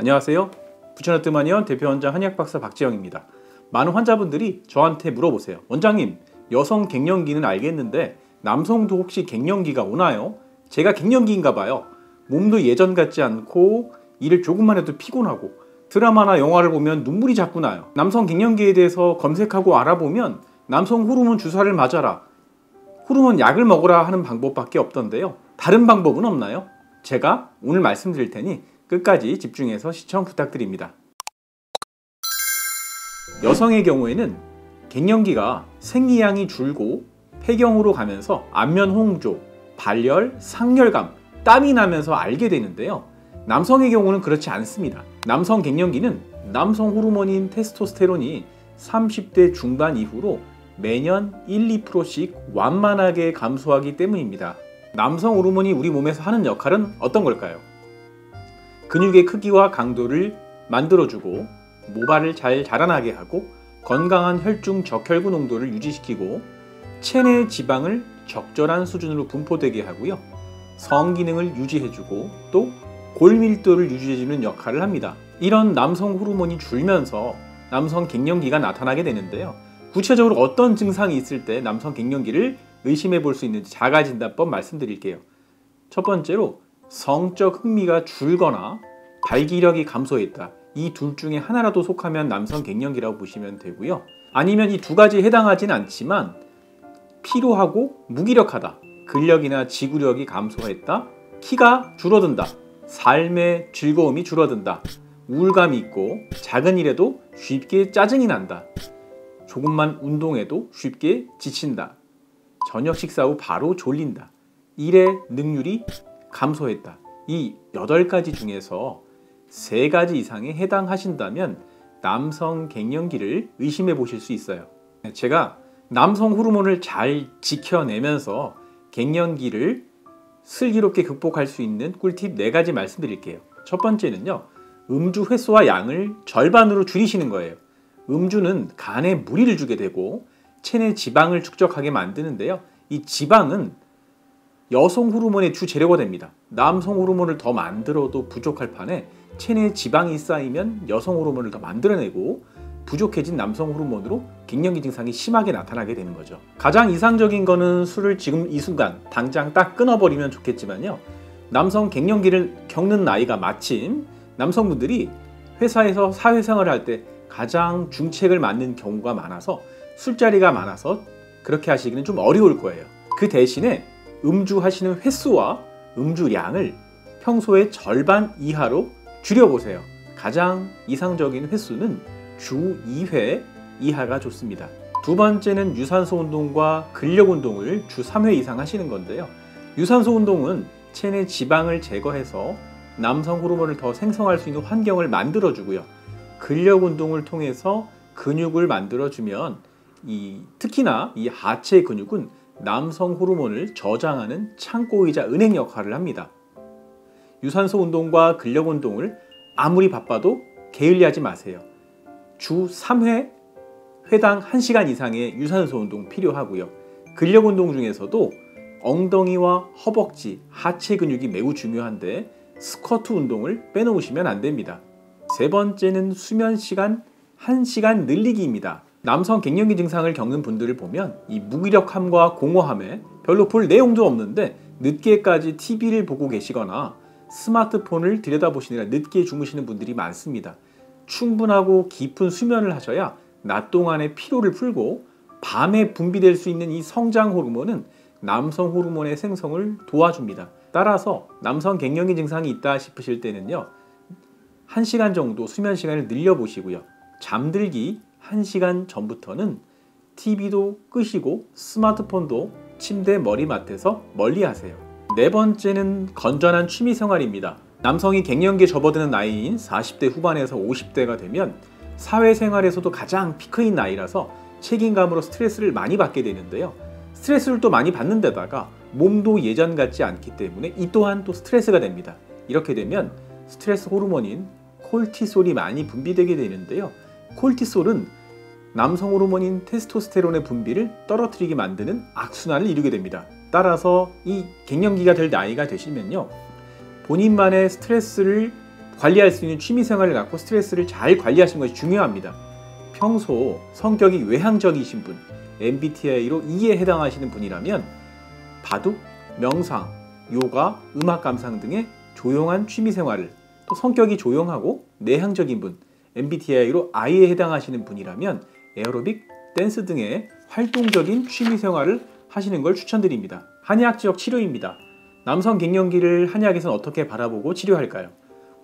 안녕하세요. 부천어뜨만의원 대표원장 한의학박사 박지영입니다. 많은 환자분들이 저한테 물어보세요. 원장님, 여성 갱년기는 알겠는데 남성도 혹시 갱년기가 오나요? 제가 갱년기인가 봐요. 몸도 예전 같지 않고 일을 조금만 해도 피곤하고 드라마나 영화를 보면 눈물이 자꾸 나요. 남성 갱년기에 대해서 검색하고 알아보면 남성 호르몬 주사를 맞아라, 호르몬 약을 먹으라 하는 방법밖에 없던데요. 다른 방법은 없나요? 제가 오늘 말씀드릴 테니 끝까지 집중해서 시청 부탁드립니다. 여성의 경우에는 갱년기가 생리량이 줄고 폐경으로 가면서 안면 홍조, 발열, 상열감, 땀이 나면서 알게 되는데요. 남성의 경우는 그렇지 않습니다. 남성 갱년기는 남성 호르몬인 테스토스테론이 30대 중반 이후로 매년 1~2%씩 완만하게 감소하기 때문입니다. 남성 호르몬이 우리 몸에서 하는 역할은 어떤 걸까요? 근육의 크기와 강도를 만들어주고 모발을 잘 자라나게 하고 건강한 혈중 적혈구 농도를 유지시키고 체내 지방을 적절한 수준으로 분포되게 하고요. 성기능을 유지해주고 또 골밀도를 유지해주는 역할을 합니다. 이런 남성 호르몬이 줄면서 남성 갱년기가 나타나게 되는데요. 구체적으로 어떤 증상이 있을 때 남성 갱년기를 의심해 볼 수 있는지 자가진단법 말씀드릴게요. 첫 번째로 성적 흥미가 줄거나 발기력이 감소했다. 이 둘 중에 하나라도 속하면 남성 갱년기라고 보시면 되고요. 아니면 이 두 가지에 해당하진 않지만 피로하고 무기력하다, 근력이나 지구력이 감소했다, 키가 줄어든다, 삶의 즐거움이 줄어든다, 우울감이 있고 작은 일에도 쉽게 짜증이 난다, 조금만 운동해도 쉽게 지친다, 저녁 식사 후 바로 졸린다, 일의 능률이 감소했다. 이 8가지 중에서 3가지 이상에 해당하신다면 남성 갱년기를 의심해 보실 수 있어요. 제가 남성 호르몬을 잘 지켜내면서 갱년기를 슬기롭게 극복할 수 있는 꿀팁 4가지 말씀드릴게요. 첫 번째는요, 음주 횟수와 양을 절반으로 줄이시는 거예요. 음주는 간에 무리를 주게 되고 체내 지방을 축적하게 만드는데요. 이 지방은 여성 호르몬의 주 재료가 됩니다. 남성 호르몬을 더 만들어도 부족할 판에 체내 지방이 쌓이면 여성 호르몬을 더 만들어내고 부족해진 남성 호르몬으로 갱년기 증상이 심하게 나타나게 되는 거죠. 가장 이상적인 거는 술을 지금 이 순간 당장 딱 끊어버리면 좋겠지만요. 남성 갱년기를 겪는 나이가 마침 남성분들이 회사에서 사회생활을 할 때 가장 중책을 맞는 경우가 많아서 술자리가 많아서 그렇게 하시기는 좀 어려울 거예요. 그 대신에 음주하시는 횟수와 음주량을 평소의 절반 이하로 줄여보세요. 가장 이상적인 횟수는 주 2회 이하가 좋습니다. 두 번째는 유산소 운동과 근력 운동을 주 3회 이상 하시는 건데요. 유산소 운동은 체내 지방을 제거해서 남성 호르몬을 더 생성할 수 있는 환경을 만들어주고요. 근력 운동을 통해서 근육을 만들어주면 특히나 이 하체 근육은 남성 호르몬을 저장하는 창고이자 은행 역할을 합니다. 유산소 운동과 근력 운동을 아무리 바빠도 게을리하지 마세요. 주 3회 회당 1시간 이상의 유산소 운동 필요하고요. 근력 운동 중에서도 엉덩이와 허벅지, 하체 근육이 매우 중요한데 스쿼트 운동을 빼놓으시면 안 됩니다. 세 번째는 수면 시간 1시간 늘리기입니다. 남성 갱년기 증상을 겪는 분들을 보면 이 무기력함과 공허함에 별로 볼 내용도 없는데 늦게까지 TV를 보고 계시거나 스마트폰을 들여다보시느라 늦게 주무시는 분들이 많습니다. 충분하고 깊은 수면을 하셔야 낮 동안의 피로를 풀고 밤에 분비될 수 있는 이 성장 호르몬은 남성 호르몬의 생성을 도와줍니다. 따라서 남성 갱년기 증상이 있다 싶으실 때는요, 1시간 정도 수면 시간을 늘려보시고요. 잠들기 1시간 전부터는 TV도 끄시고 스마트폰도 침대 머리맡에서 멀리 하세요. 네 번째는 건전한 취미생활입니다. 남성이 갱년기에 접어드는 나이인 40대 후반에서 50대가 되면 사회생활에서도 가장 피크인 나이라서 책임감으로 스트레스를 많이 받게 되는데요. 스트레스를 또 많이 받는 데다가 몸도 예전 같지 않기 때문에 이 또한 또 스트레스가 됩니다. 이렇게 되면 스트레스 호르몬인 콜티솔이 많이 분비되게 되는데요. 콜티솔은 남성 호르몬인 테스토스테론의 분비를 떨어뜨리게 만드는 악순환을 이루게 됩니다. 따라서 이 갱년기가 될 나이가 되시면요, 본인만의 스트레스를 관리할 수 있는 취미생활을 갖고 스트레스를 잘 관리하시는 것이 중요합니다. 평소 성격이 외향적이신 분, MBTI로 E에 해당하시는 분이라면 바둑, 명상, 요가, 음악 감상 등의 조용한 취미생활을, 또 성격이 조용하고 내향적인 분, MBTI로 I에 해당하시는 분이라면 에어로빅, 댄스 등의 활동적인 취미생활을 하시는 걸 추천드립니다. 한의학적 치료입니다. 남성 갱년기를 한의학에서는 어떻게 바라보고 치료할까요?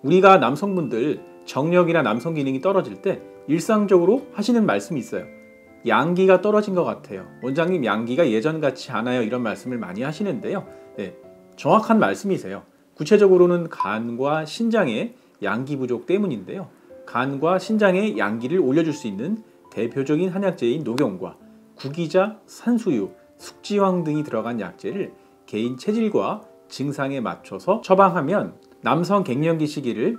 우리가 남성분들 정력이나 남성 기능이 떨어질 때 일상적으로 하시는 말씀이 있어요. 양기가 떨어진 것 같아요. 원장님, 양기가 예전 같지 않아요. 이런 말씀을 많이 하시는데요. 네, 정확한 말씀이세요. 구체적으로는 간과 신장의 양기 부족 때문인데요. 간과 신장의 양기를 올려줄 수 있는 대표적인 한약재인 녹용과 구기자, 산수유, 숙지황 등이 들어간 약재를 개인 체질과 증상에 맞춰서 처방하면 남성 갱년기 시기를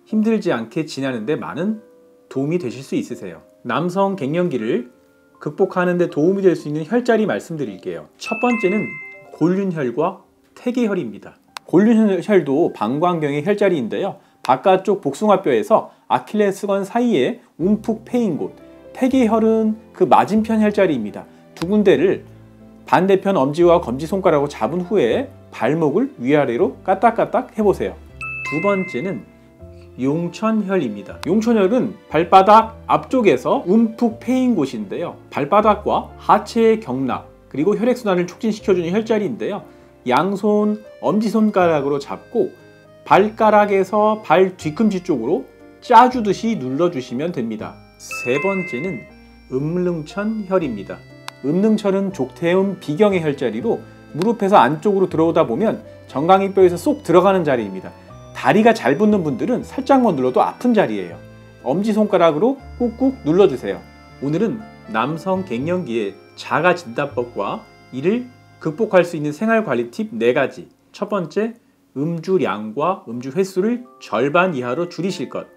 힘들지 않게 지나는 데 많은 도움이 되실 수 있으세요. 남성 갱년기를 극복하는 데 도움이 될 수 있는 혈자리 말씀드릴게요. 첫 번째는 골륜혈과 태계혈입니다. 골륜혈도 방광경의 혈자리인데요. 바깥쪽 복숭아뼈에서 아킬레스건 사이에 움푹 패인 곳, 태계혈은 그 맞은편 혈자리입니다. 두 군데를 반대편 엄지와 검지손가락으로 잡은 후에 발목을 위아래로 까딱까딱 해보세요. 두 번째는 용천혈입니다. 용천혈은 발바닥 앞쪽에서 움푹 패인 곳인데요. 발바닥과 하체의 경락 그리고 혈액순환을 촉진시켜주는 혈자리인데요. 양손 엄지손가락으로 잡고 발가락에서 발 뒤꿈치 쪽으로 짜주듯이 눌러주시면 됩니다. 세 번째는 음릉천혈입니다. 음릉천은 족태음 비경의 혈자리로 무릎에서 안쪽으로 들어오다 보면 정강이뼈에서 쏙 들어가는 자리입니다. 다리가 잘 붙는 분들은 살짝만 눌러도 아픈 자리예요. 엄지손가락으로 꾹꾹 눌러주세요. 오늘은 남성 갱년기의 자가진단법과 이를 극복할 수 있는 생활관리 팁 4가지. 첫 번째, 음주량과 음주 횟수를 절반 이하로 줄이실 것.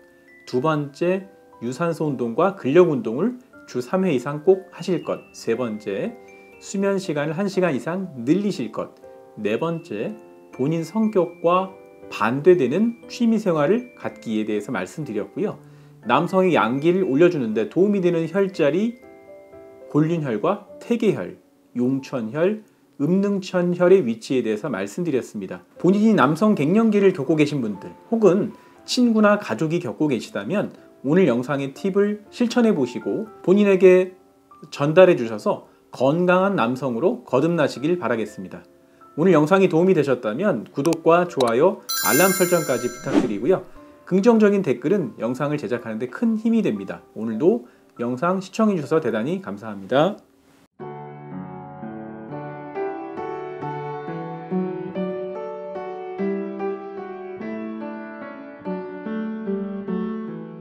두 번째, 유산소 운동과 근력 운동을 주 3회 이상 꼭 하실 것. 세 번째, 수면 시간을 1시간 이상 늘리실 것. 네 번째, 본인 성격과 반대되는 취미생활을 갖기에 대해서 말씀드렸고요. 남성의 양기를 올려주는데 도움이 되는 혈자리 골륜혈과 태계혈, 용천혈, 음릉천혈의 위치에 대해서 말씀드렸습니다. 본인이 남성 갱년기를 겪고 계신 분들 혹은 친구나 가족이 겪고 계시다면 오늘 영상의 팁을 실천해 보시고 본인에게 전달해 주셔서 건강한 남성으로 거듭나시길 바라겠습니다. 오늘 영상이 도움이 되셨다면 구독과 좋아요, 알람 설정까지 부탁드리고요. 긍정적인 댓글은 영상을 제작하는 데 큰 힘이 됩니다. 오늘도 영상 시청해 주셔서 대단히 감사합니다.